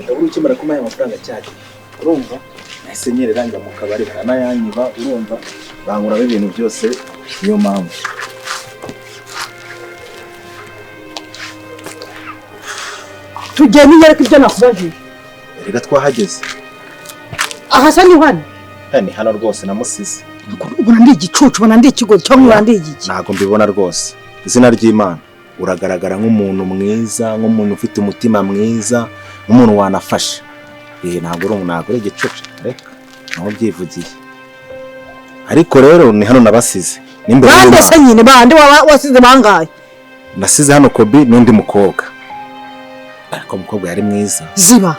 ndabura ukimara kumaye amafaranga cyane urumva nahise nyerera njya mu kabari baranayanyiba urumva bangura ibintu byose niyo mpamvu tugenda inyereka ibyo nakubaje reka twahageze aha sa ni hano ni hano rwose namusize ubona ndi igicucu ubona ndi ikigo cyangwa ndi igiki ntago mbibona rwose izina ry'Imana uragaragara nk'umuntu mwiza nk'umuntu ufite umutima mwiza nk'umuntu wanafasha ntago uri igicucu reka naho byivugiye ariko rero ni hano nabasize n'imbere bande se nyine bande wasize bangaye nasize hano Kobi n'undi mukobwa ariko umukobwa yari mwiza ziba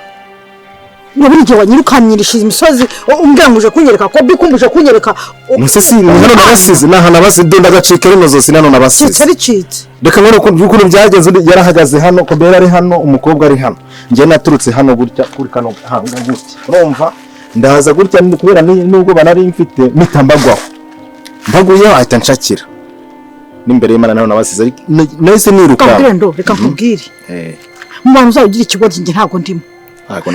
nabirije wanyirukanyirishije imisozi umbwanguje kunyereka Kobi kumbuje kunyereka musesi ni hano nabasize naha nabasize ndagacika rino zose nano nabasize cyaricitse reka ngoro ukuntu byagenze yarahagaze hano Kobi ari hano umukobwa ari hano ngiye naturutse hano gutya kuri kano hanga gutya urumva ndaza gutya kubera nubwo banari mfite mitambagwaho mbaguye ahita nshakira n'imbere y'Imana naho nabasize nahise niruka reka nkubwire umuntu uzagira ikigo nge ntago ndimo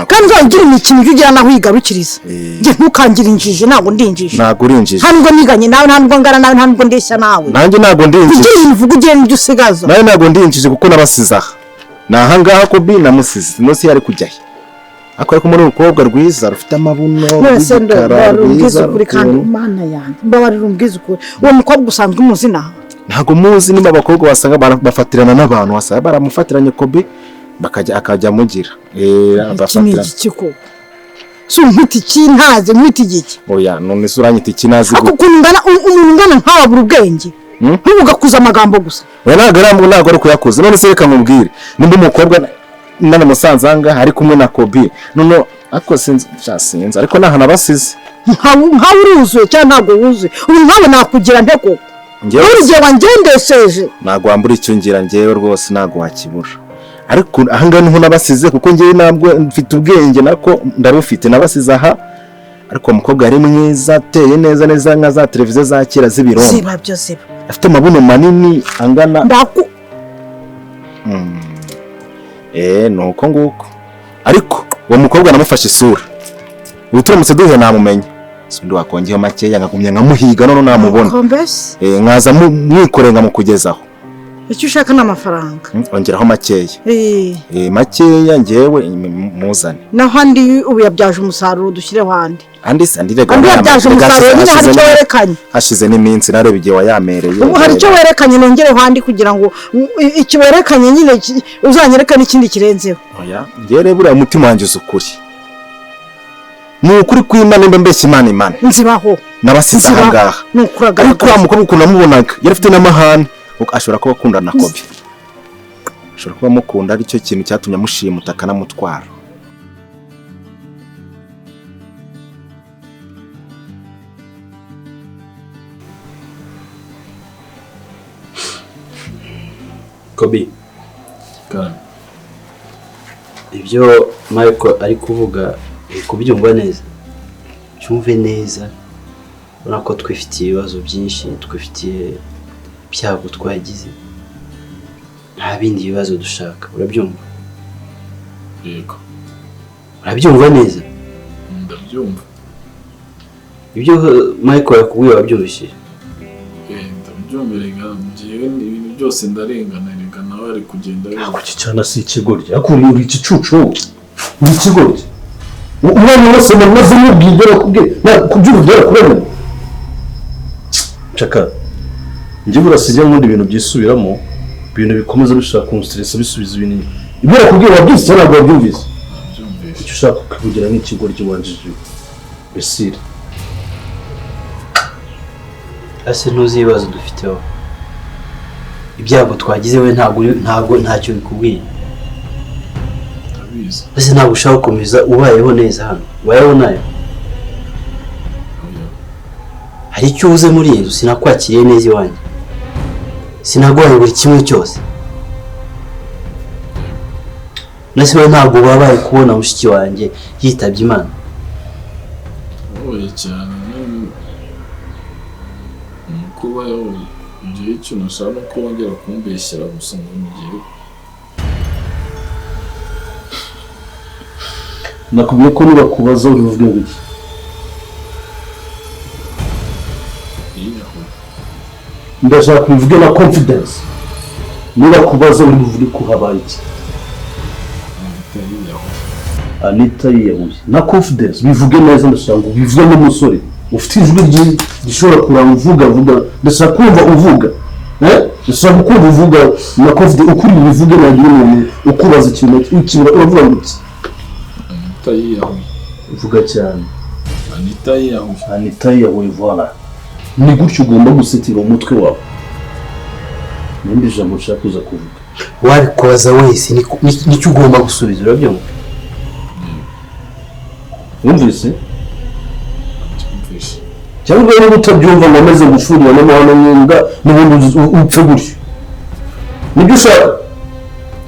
kandi uzagira imikino ugira naho yigarukiriza nge ntukangira injije ntago ndinjije ntago urinjije ntabwo niganye nawe ntabwo ngara nawe ntabwo ndeshya nawe nanjye ntago ndinjije ugira ibintu uvuga ugira n'ibyo usigaza nawe ntago ndinjije kuko nabasize aha naha ngaha Kobi namusize nose yari kujyahe ariko muri umukobwa rwiza rufite amabuno rwiza kuri kandi Imana yanjye mbabarira umbwiza ukuri uwo mukobwa usanzwe umuzi naho ntago muzi nimba abakobwa wasanga bafatirana n'abantu wasanga baramufatiranye Kobi akajya mugira bafatirana so nkiti kintaze nkiti giki oya none suranyita ikinazi akukungana umuntu ngana nkawa buru bwenge ntugakuza amagambo gusa oya ntago ari kuyakuza none se reka nkubwire nimba umukobwa nana musanzanga hari kumwe na Kobi none ako sinzi ariko naha nabasize nka uruzuye cyangwa ntago wuzuye ubu nkawe nakugira nteko urugero wangendesheje ntago wambura icyo ngira ngewe rwose ntago wakibura ariko ahanga niho nabasize kuko ngewe ntabwo mfite ubwenge nako ndarufite nabasize aha ariko umukobwa yari mwiza ateye neza nka za televiziyo za kera z'ibirombe ziba byo ziba afite amabuno manini angana nuko nguko ariko uwo mukobwa namufashe isura uturamutse duhe namumenya sindi wakongeyeho makeya ngagumye nkamuhiga none namubona nkaza mwikorenga mu kugezaho icyo ushaka n'amafaranga ongeraho makeya makeya ngewe muzane naho andi ubu yabyaje umusaruro dushyireho andi rega yabyaje umusaruro nyine hari icyo werekanye hashize n'iminsi nareba igihe wayamereye ubu hari icyo werekanye nongereho andi kugira ngo icyo werekanye nyine uzanyereka n'ikindi kirenzeho oya ngewe buriya umutima wanjye uzi ukuri ni ukuri kw'Imana nimba mbeshya Imana nzibaho nabasize aha ngaha ariko uriya mukobwa ukuntu namubonaga yari afite n'amahane ashobora kuba akunda na Kobi ashobora kuba amukunda aricyo kintu cyatumye amushimuta akanamutwara Kobi ibyo Michael ari kuvuga kubyumva neza cyumve neza urabona ko twifitiye ibibazo byinshi twifitiye byago twagize nta bindi bibazo dushaka urabyumva yego urabyumva neza ndabyumva ibyo Michael yakubwiye wabyumvishije ndabyumvirega ngiye ibintu byose ndarengana nawe ari kugenda cyana si ikigoryi akuri uri igicucu uri ikigoryi umwana wese namaze mubwira nakubwiye kubyumvira kuremera chaka njye burasijya nk'undi bintu byisubiramo ibintu bikomeza bishaka kunstressa bisubiza ibintu ibyo nakubwiye wabyise cyane ntabwo wabyumvise icyo ushaka kuvugira n'ikigoryi wanjije besire ase ntuzi ibibazo dufiteho ibyago twagize we ntabwo ntacyo bikubwiye ese ntabwo ushaka gukomeza ubayeho neza hano ubayeho nayo hari icyo uze muri iyi nzu sinakwakiriye neza iwanjye sinaguhaye buri kimwe cyose nase we ntabwo babaye kubona mushiki wanjye yitabye Imana oya cyane kuba igihe cyo nashaka ko wongera kumbeshyira gusa ngo mugiye nakubwiye ko nibakubaza uri buvuge ngo iki ndashaka kubivuge na confidence nibakubaza uri buvuge ko habaye iki Anita yiyahuye na confidence bivuge neza ndashaka ngo bivuge n'umusore ufite ijwi gishobora kuramvuga ndashaka kumva uvuga ndashaka kumva uvuga na confidence ukuri bivuge na umuntu ukubaza ikintu uravuga ngo iki Anita yiyahuye uvuga cyane Anita yiyahuye voilà ni gutyo ugomba gusetira umutwe wawe nindi jambo ushaka kuza kuvuga wabikoza wese nicyo ugomba gusubiza urabyumva wumvise cyangwa niba utabyumva ngo ameze gushurira n'amahano nk'inda n'ubundi upfe gutyo nibyo ushaka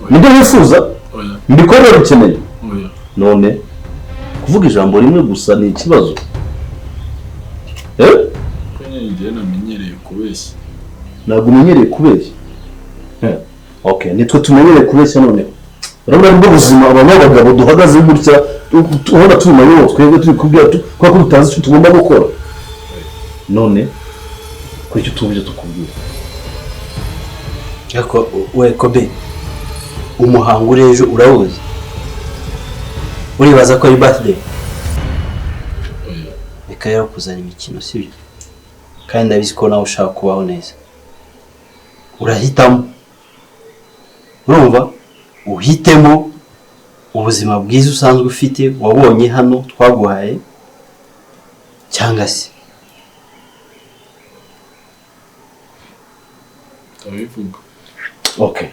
nibyo wifuza mbikorera bikeneye none kuvuga ijambo rimwe gusa ni ikibazo ntabwo umenyereye kubeshya okay nitwe tumenyereye kubeshya noneho urabona nibwo buzima abanyabagabo duhagaze gutya ubona turi mayo twebwe turi kubwira ko tutazi icyo tugomba gukora none ko icyo tubije tukubwira ariko we Kobe umuhango urejo urawuzi uribaza ko ari birthday reka rero kuzana imikino sibyo kandi ndabizi ko nawe ushaka kubaho neza urahitamo urumva uhitemo ubuzima bwiza usanzwe ufite wabonye hano twaguhaye cyangwa se abivuga okay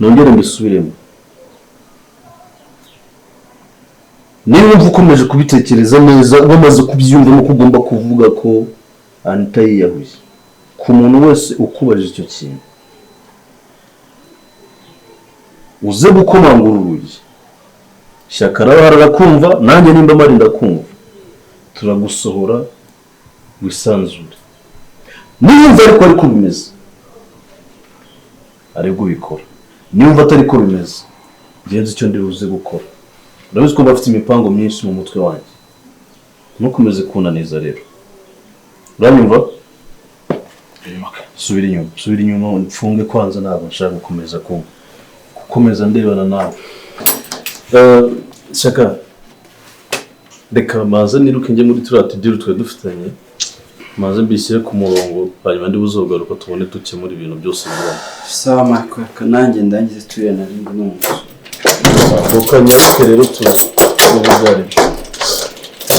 nongere mbisubiremo niba wumva ukomeje kubitekereza neza wamaze kubyiyumvamo ko ugomba kuvuga ko Anita yiyahuye ku muntu wese ukubajije icyo kintu uze gukomangura urugi shyaka arakumva nanjye nimba mari ndakumva turagusohora wisanzure niba ariko bimeze aribwo ubikora niba atari ko bimeze ngenzi icyo ndibuze gukora urabizi ko bafite imipango myinshi mu mutwe wanjye ntukomeze kunaniza rero uranyumva subira inyuma mfunge kwanza ntabwo nshaka gukomeza ndebana nawe shaka reka maze niruke njye muri turiya tudiru twe dufitanye maze mbishyire ku murongo hanyuma ndi buzogaruka tubone dukemura ibintu byose biramo sawa Marco kanange ndangize tuye na rimwe n'umuntu ukanyaruke rero tubigare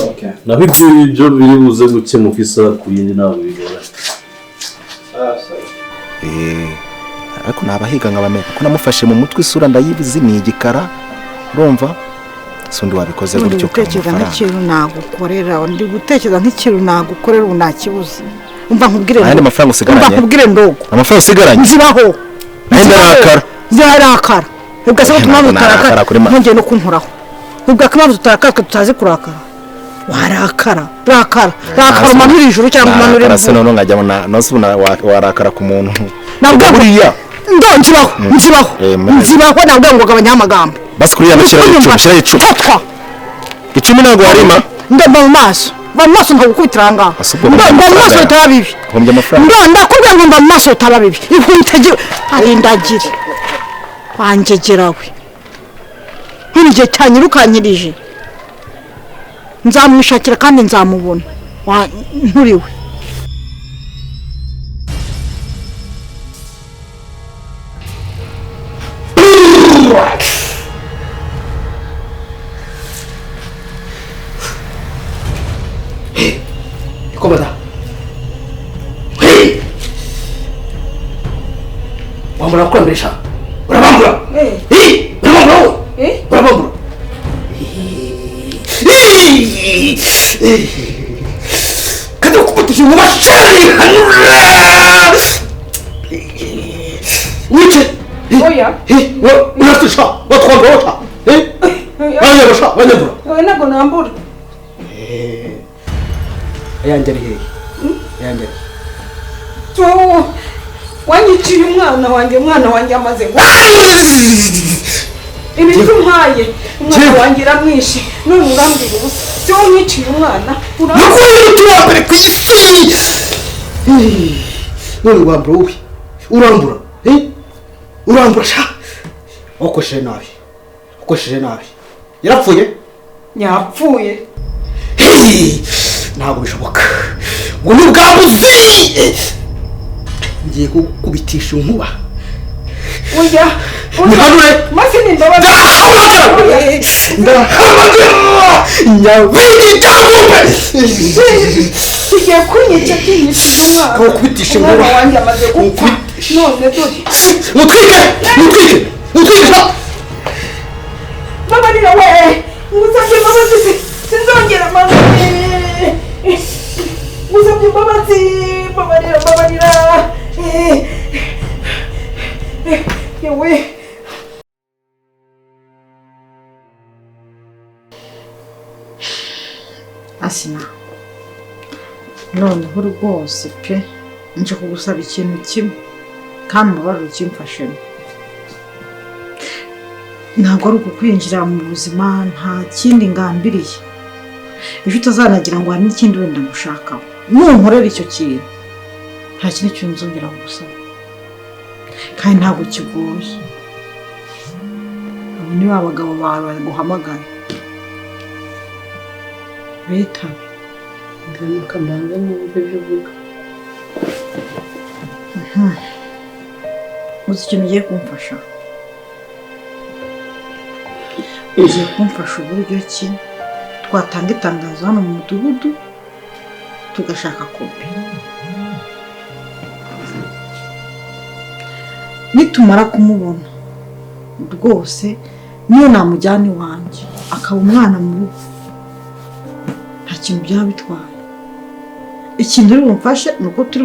okay naho ibyo biri buze gukemuka isaha ku yindi ntabwo bigora ariko nabahiga nkabamenya ko namufashe mu mutwe isura ndayibizi ni igikara urumva sundi wabikoze gutyo gutekereza nk'ikintu nagukorera ndi gutekereza nk'ikintu nagukorera unakibuze umva nkubwire andi mafaranga usigaranye umva nkubwire ndogo amafaranga usigaranye nzibaho ndarakara ubwo se tumaze utarakara nongeye no kunkoraho ubwo akimaze utarakara tutazi kurakara warakara rakara umanura ijuru cyangwa umanura ijuru none nkajya nasubuna warakara ku muntu nabwo buriya nzibaho nabwo ngo gabanya amagambo basi kuriya nashyira icumi icumi ntabwo warima ndamba mu maso nkagukubitira ngaho ndamba mu maso utaba bibi ndakubwira ngo mba mu maso utaba bibi inkutege arindagire wanjegerawe nk'igihe cyanyirukanyirije nzamwishakira kandi nzamubona nturiwe Komada. Wambura kwambesha. Urabambura. Urabambura. Urabambura. Kada kukutisha mu mashari hanura. Wiche. Oya. Unafisha. Watwambura. Wanyambura. Ntabwo nambura. Yanjye hehe? Yanjye. Wanyiciye umwana wanjye amaze ibintu umpaye umwana wanjye iramwishe none urambwira ubusa si wowe mwiciye umwana nakuye umuti wa mbere ku isi none urambura wowe urambura urambura sha wakoresheje nabi yarapfuye yapfuye ntabwo bishoboka ngo ni ubwambuzi ngiye kukubitisha inkuba oya nihanure maze nimbabaza tugiye kunyica kinyishije umwana kubitisha inkuba umwana wanjye amaze gupfa none dore mutwike babarira we ngusabye imbabazi sinzongera mama ngusabye imbabazi babarira yewe asina noneho rwose pe nje kugusaba ikintu kimwe kandi umubabaro ukimfashemo ntabwo ari ukukwinjira mu buzima nta kindi ngambiriye ejo utazanagira ngo hari n'ikindi wenda ngushakaho nunkorera icyo kintu nta kindi kintu nzongera kugusaba kandi ntabwo kigoye abo ni ba bagabo bawe baguhamagaye bitabe ngana akambanza n'uburyo byo uvuga uzi ikintu ugiye kumfasha ugiye kumfasha uburyo ki twatanga itangazo hano mu mudugudu tugashaka kopi nitumara kumubona rwose niyo namujyana iwanjye akaba umwana mu rugo nta kintu byaba bitwaye ikintu uri bumfashe ni uko turi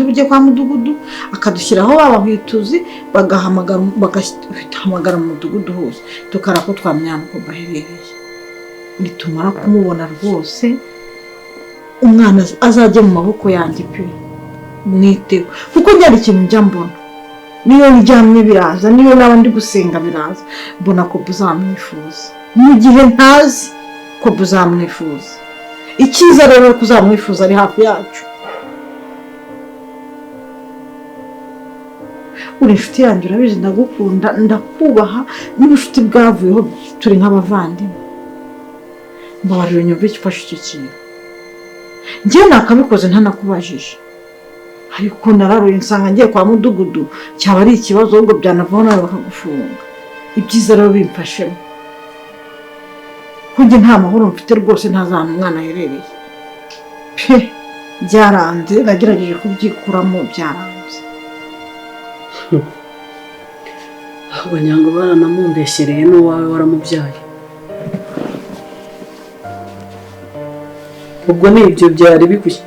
bujye kwa mudugudu akadushyiraho babahwituzi bagahamagara mu mudugudu hose tukaraba ko twamenya ko baherereye nitumara kumubona rwose umwana azajya mu maboko yanjye pe mwiteho kuko njyana ikintu njya mbona niyo ndyamye biraza niyo naba ndi gusenga biraza mbona ko buzamwifuza mu gihe ntazi ko buzamwifuza icyiza rero kuzamwifuza ari hafi yacu uri inshuti yanjye urabizi ndagukunda ndakubaha n'ubucuti bwavuyeho turi nk'abavandimwe mbabarira nyumve ufashe icyo kintu njyewe nakabikoze ntanakubajije ariko nararuye nsanga ngiye kwa mudugudu cyaba ari ikibazo ahubwo byanavaho nawe bakagufunga ibyiza rero bimfashemo kuko nta mahoro mfite rwose ntazana umwana aherereye pe byaranze nagerageje kubyikuramo byaranze abanyango baranamumbeshereye n'uwawe waramubyaye ubwo ni ibyo byari bigushye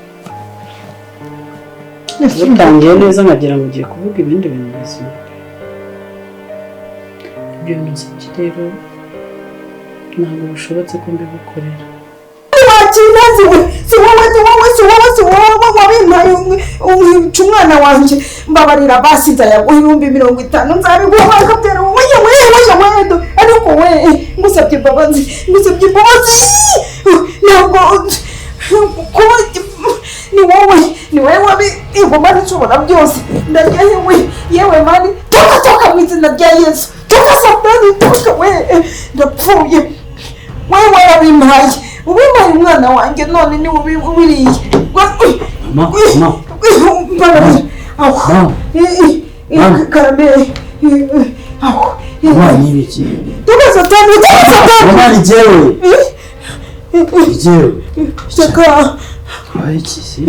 utangiye neza nkagira ngo ugiye kuvuga ibindi bintu bizima ibyo bintu usabye rero ntabwo bishobotse ko mbigukorera si wowe wabimpaye umwica umwana wanjye mbabarira basize yaguha 50,000 nzabiguha akabyara wowe ariko we ngusabye imbabazi ntabwo kuba ni wowe wabigoma nshobora byose ndarya yewe mani toka mu izina rya Yesu toka satani toka we ndapfuye wowe warabimpaye ubimpaye umwana wanjye none ni ubiriye karamere mwana ibiki toka satani mwana ijewe shaka iki si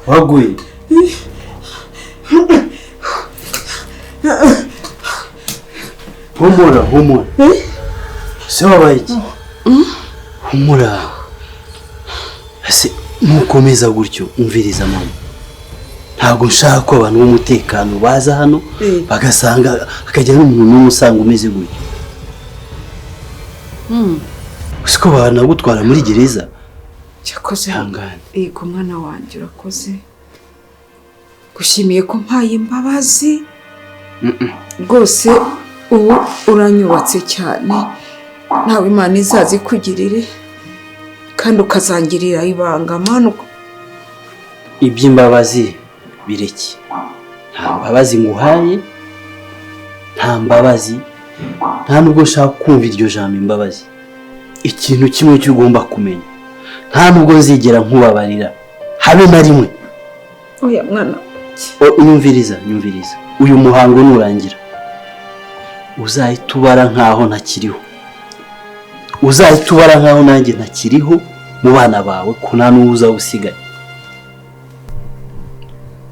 waguye humura se wabaye iki humura ese nukomeza gutyo umviriza mama ntabwo nshaka ko abantu b'umutekano baza hano bagasanga akajya n'umuntu n'umwe usanga umeze gutyo usiko banagutwara muri gereza cyakoze hangane yego mwana wanjye urakoze gushimiye ko mpaye imbabazi rwose ubu uranyubatse cyane nawe Imana izazi kugirire kandi ukazangirira ibanga manuka. Iby'imbabazi bireke, nta mbabazi nguhaye, nta mbabazi, nta nubwo nshaka kumva iryo jambo imbabazi. Ikintu kimwe cyo ugomba kumenya, nta nubwo nzigera nkubabarira habe na rimwe. Oya mwana, nyumviriza uyu muhango nurangira uzahita ubara nkaho ntakiriho, uzahita ubara nkaho nanjye ntakiriho mu bana bawe, ko nta n'uza usigaye.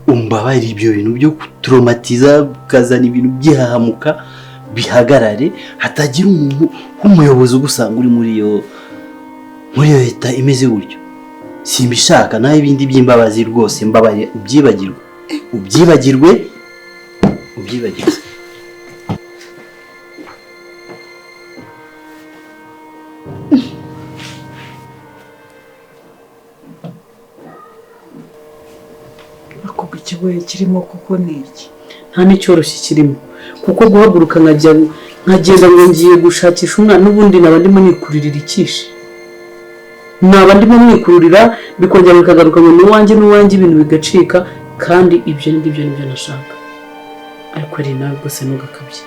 Umbabarira ibyo bintu byo kutraumatiza, ukazana ibintu byihahamuka bihagarare, hatagira umuntu w'umuyobozi ugusanga uri muri iyo leta imeze gutyo. Simbishaka, naho ibindi by'imbabazi rwose mbabarira ubyibagirwe. akubwo ikigoye kirimo kuko ni iki? nta n'icyoroshye kirimo, kuko guhaguruka nkagenda ngo ngiye gushakisha umwana, n'ubundi naba ndimo nikuririra ikishi, naba ndimo mwikururira bikongera bikagaruka ngo n'uwanjye ibintu bigacika, kandi ibyo ngibyo nibyo nashaka. Ariko ari nawe rwose ntugakabye.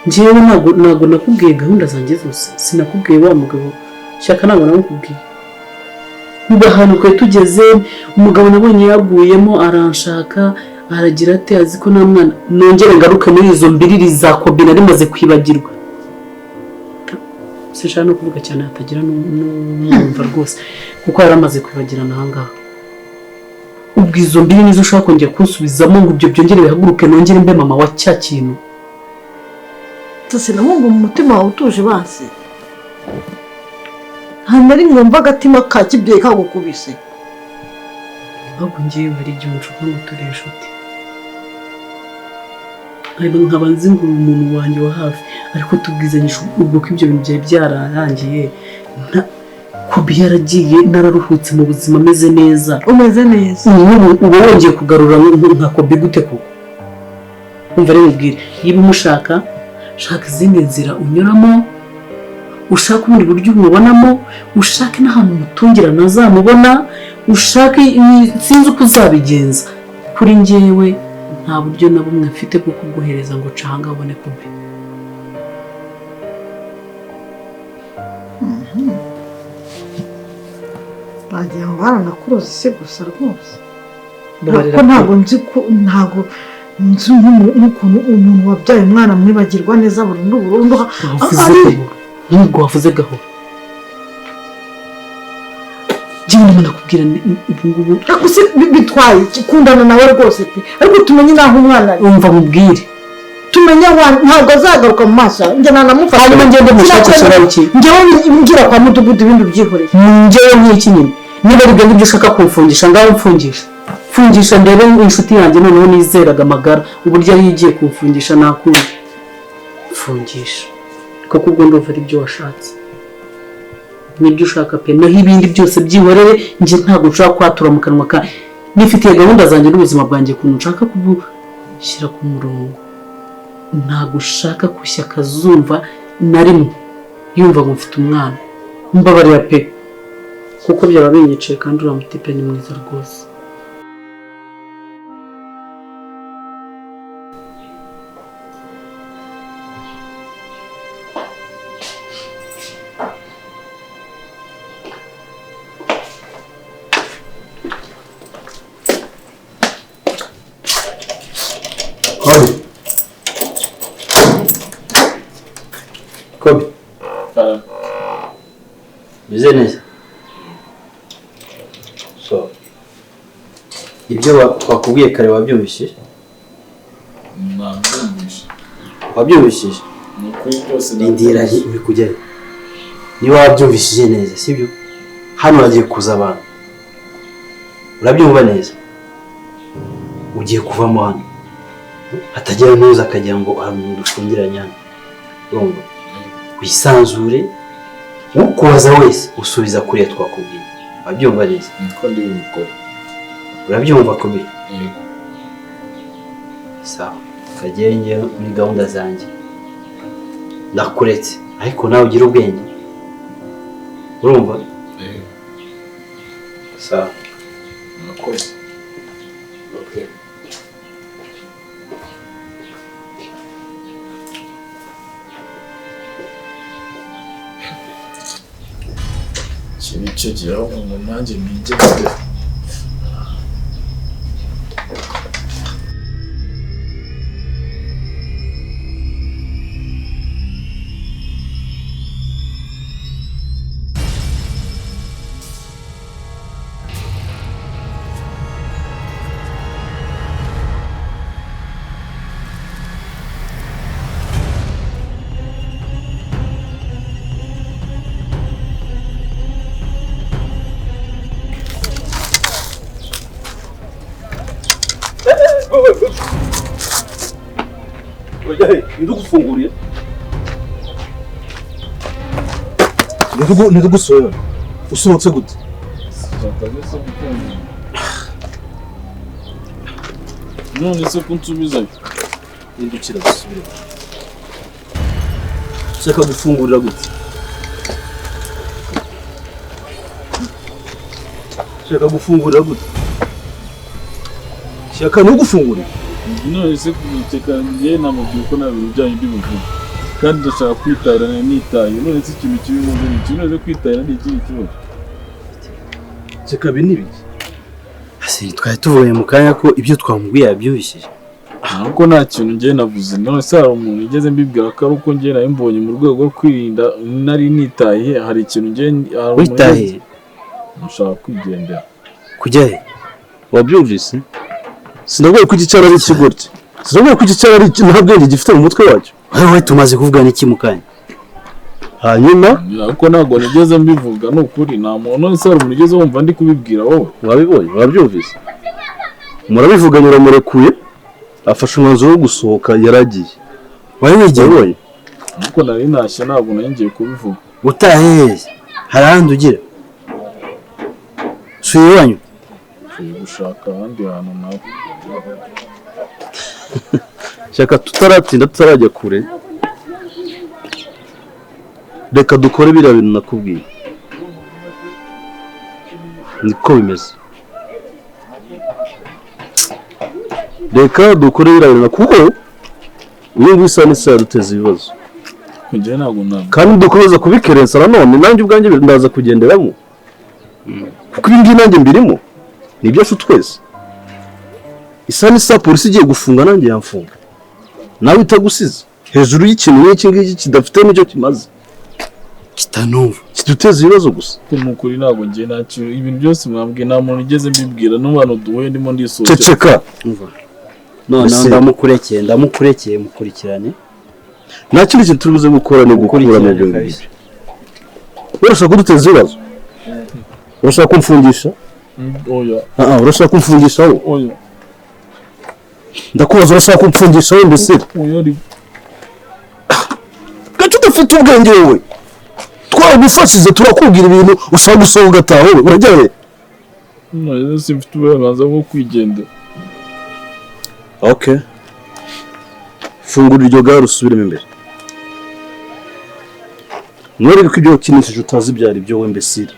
Njyewe ntabwo nakubwiye gahunda zanjye zose, sinakubwiye wa mugabo Shyaka, ntabwo namukubwiye. Niba ahantu twari tugeze, umugabo nabonye yaguyemo aranshaka, aragira ati azi ko nta mwana, nongere ngaruke muri izo mbiriri za Kobe nari maze kwibagirwa. Sinshaka no kuvuga cyane hatagira n'umwumva rwose, kuko yari amaze kwibagirana aha ngaha. Ubwo izo mbiri nizo ushaka kongera kunsubizamo ngo ibyo byongere bihaguruke nongere mbe mama wa cya kintu. Tose namwumva mu mutima wawe utuje basi. Nari ngumva agatima ka kibyeyi kagukubise. Ahubwo ngiye hari igihe nshaka ngo turi inshuti. Ariko nkaba nzi ngo umuntu wanjye wa hafi, ariko tubwizanyije ubwo ko ibyo bintu byari byararangiye. Kobe yaragiye, nararuhutse mu buzima ameze neza. Umeze neza. Ubu wongeye kugarura nka Kobe gute koko? Umva rero ubwire, niba umushaka, shaka izindi nzira unyuramo, ushaka ubundi buryo umubonamo, ushake n'ahantu umutungira ntazamubona, ushake sinzi uko uzabigenza. Kuri njyewe nta buryo na bumwe mfite bwo kuguhereza ngo canga ubone Kobe. Bagiye aho baranakuroza isi gusa rwose. Kuko ntabwo nzi nk'ukuntu umuntu wabyaye umwana mwibagirwa neza burundu. Nubwo wavuze gahoro. Njyewe ndimo nakubwira ubu ngubu. Gusa bitwaye kundana nawe rwose pe. Ariko tumenye naho umwana ari. Umva mubwire. Tumenye ntabwo azagaruka mu maso. Njye nanamufasha. Hanyuma ngende mushakishira iki? Njyewe ngira kwa mudugudu ibintu byihoreye. Njyewe nk'iki nyine. Niba ari ibyo ngibyo ushaka kumfungisha, ngaho mfungisha. Fungisha ndebe inshuti yanjye noneho nizeraga amagara, uburyo yari igiye kumfungisha nakuye. Fungisha. Kuko ubwo ndumva ari ibyo washatse. Nibyo ushaka pe, naho ibindi byose byihorere, njye ntabwo nshaka kwatura mu kanwa ka. Nifitiye gahunda zanjye n'ubuzima bwanjye kuntu nshaka kubushyira ku murongo. Ntabwo ushaka kushya kazumva na rimwe yumva ngo mfite umwana. Mbabarira pe, kuko byaba binyiciye kandi uramutipe ni mwiza rwose. Kobe. Bize neza. So. Ibyo wakubwiye kare wabyumvishije? Nabyumvise. Wabyumvishije? Nukuri byose Indira ibikujyayo. Niba wabyumvishije neza, sibyo? Hano hagiye kuza abantu. Urabyumva neza? Ugiye kuvamo hano. Hatagira ntuza akagira ngo umuntu dufungiranye hano. Urumva? Wisanzure, ukubaza wese usubiza kuri twakubwiye. Wabyumva neza? niko ndi bukore. Urabyumva Kobe? Yego. Sawa. Kagenge muri gahunda zanjye. ndakuretse ariko nawe ugira ubwenge urumva sawa murakoze okay iki ni cyo gihe aho ngo nanjye nigeze ndugufunguriye ndugusohora usohotse gute none se kunsubizayo indukira gusubira ushaka gufungurira gute ushaka gufungurira gute shaka ntugufungurire none se kubiteka njye namubwiye ko nta bintu byanyu by'ubuvuzi kandi ndashaka kwitarana nitaye none se ikintu kibi mu buzima ikintu none kwitarana ni ikindi kibazo shaka binibiki ase twari tuvuye mu kanya ko ibyo twamubwiye yabyuhishije ntabwo nta kintu njye navuze none se hari umuntu igeze mbibwira ko ari uko njye nawe mbonye mu rwego rwo kwirinda nari nitaye hari ikintu njye witaye mushaka kwigendera kujya he wabyumvise sinabwiye ko igicara ari ikigoryi sinabwiye ko igicara ari nta bwenge gifite mu mutwe wacyo wowe tumaze kuvugana iki mu kanya hanyuma ariko ntabwo nigeze mbivuga ni ukuri nta muntu wese hari umuntu ugeze wumva ndi kubibwira wowe wabibonye wabyumvise murabivuganye uramurekuye afashe umwanzuro wo gusohoka yaragiye wabibonye ariko nari ntashye ntabwo nari ngiye kubivuga utahe hari ahandi ugira suye iwanyu ngiye gushaka ahandi hantu nawe shaka tutaratinda tutarajya kure reka dukore biriya bintu nakubwiye niko bimeze reka dukore biriya bintu kuko uyu nguyu isa n'isaha duteza ibibazo njye ntabwo ntabwo kandi dukomeza kubikerensa nanone nanjye ubwanjye ndaza kugenderamo kuko ibi ngibi nanjye mbirimo ni ibyacu twese isa n'isaha polisi igiye gufunga nanjye yamfunga nawe itagusize hejuru y'ikintu nk'iki ngiki kidafite n'icyo kimaze kitanumva kiduteza ibibazo gusa ni ukuri ntabwo njye ntacyo ibintu byose mwambwiye nta muntu ugeze mbibwira n'abantu duhuye ndimo ndisohokera ceceka noneho ndamukurekeye mukurikirane nta kindi kintu turi buze gukora ni ugukuramo ibyo ngibyo urashaka kuduteza ibibazo urashaka kumfungisha oya urashaka kumfungisha wowe oya ndakubaza urashaka kumfungisha wowe mbese oya ari gace udafite ubwenge wowe twagufashije turakubwira ibintu ushaka gusohoka ugataha wowe urajya he none se mfite uburenganzira bwo kwigendera okay fungura iryo gare usubiremo imbere mwereke ko ibyo wakinishije utazi ibyo ari byo wowe mbesire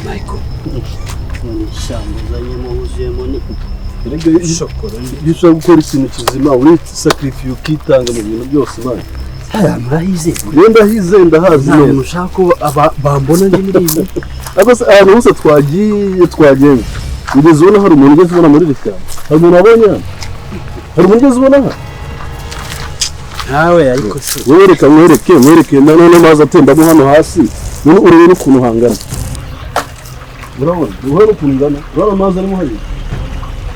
Michael none ishyamba uzanyemo wuzuyemo ni iyo ushaka gukora ikintu kizima wisakirifiye ukitanga mu bintu byose imana ahantu urahize ngenda hize ndahazi nta muntu neza ushaka ko bambona njye muri ibi ahantu hose twagenze ugeze ubona hari umuntu ugeze ubona muri iri shyamba hari umuntu wabonye hano hari umuntu ugeze ubona hano nawe ariko se wowe reka mwereke none amazi atembamo hano hasi none urebe n'ukuntu hangana urabona ukuntu ungana urabona amazi arimo hano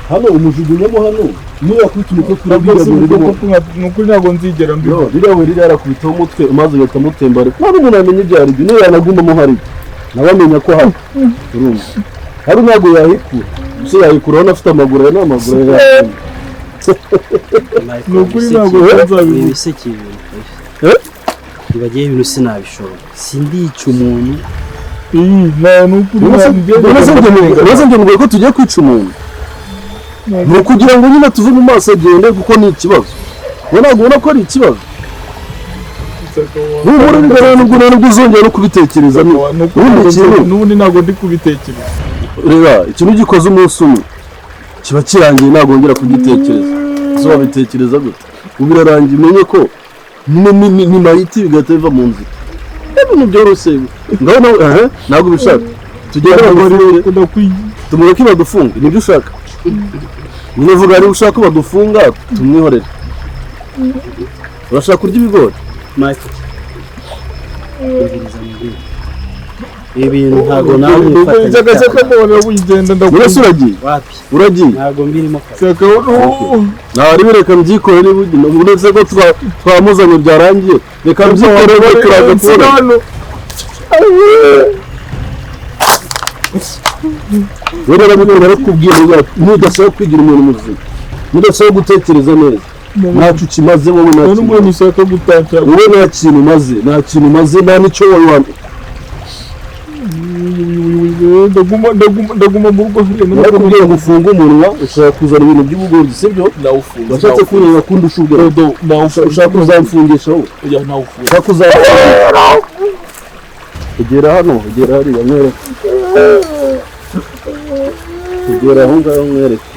hano umujugunyemo hano niyo yakubita umutwe kuri biriya birimo ni ukuri ntabwo nzigera mbiho biriya we ririya yarakubitaho umutwe amazi agahita amutembara nta n'umuntu yamenya ibyo ari byo niyo yanagumamo hari nawe amenya ko hano urumva hari ntabwo yahikura gusa yahikura urabona afite amaguru aya ni amaguru ye Ni ukuri ntabwo nzabivuga. ibiseke ibagiye ibintu sinabishobora sindica umuntu Ni ukuri uretse ngo ko tugiye kwica umuntu ni ukugira ngo nyine tuve mu maso agende kuko ni ikibazo ntabwo ubona ko ari ikibazo nubwo uzongera no kubitekereza n'ubundi ntabwo ndi kubitekereza. reba ikintu gikoze umunsi umwe kiba kirangiye ntabwo wongera kugitekereza ese wabitekereza gute ubu birarangiye umenye ko ni mayiti bigahita biva mu nzira ibintu byoroshye ngaho nawe ntabwo ubishaka tugenda tumureke badufunge nibyo ushaka nyine vuga niba ushaka ko badufunga tumwihorere urashaka kurya ibigori ibintu ntabwo nawe uretse uragiye ntabwo mbirimo ntari bireka mbyikorere uretse ko twamuzanye byarangiye reka mbyikorere turaza kubona rero barakubwira nudashaka kwigira umuntu muzima nudashaka gutekereza neza ntacyo ukimaze wowe nta kintu umaze nta n'icyo wari wambaye ndaguma mu rugo barakubwira ngo ufunge umunwa ushaka kuzana ibintu by'ubugozi sibyo washatse kureba kundi ushubwira ushaka kuzamfungisha wowe ushaka kuzamfungisha egera hano egera hariya mwereke egera aho ngaho mwereke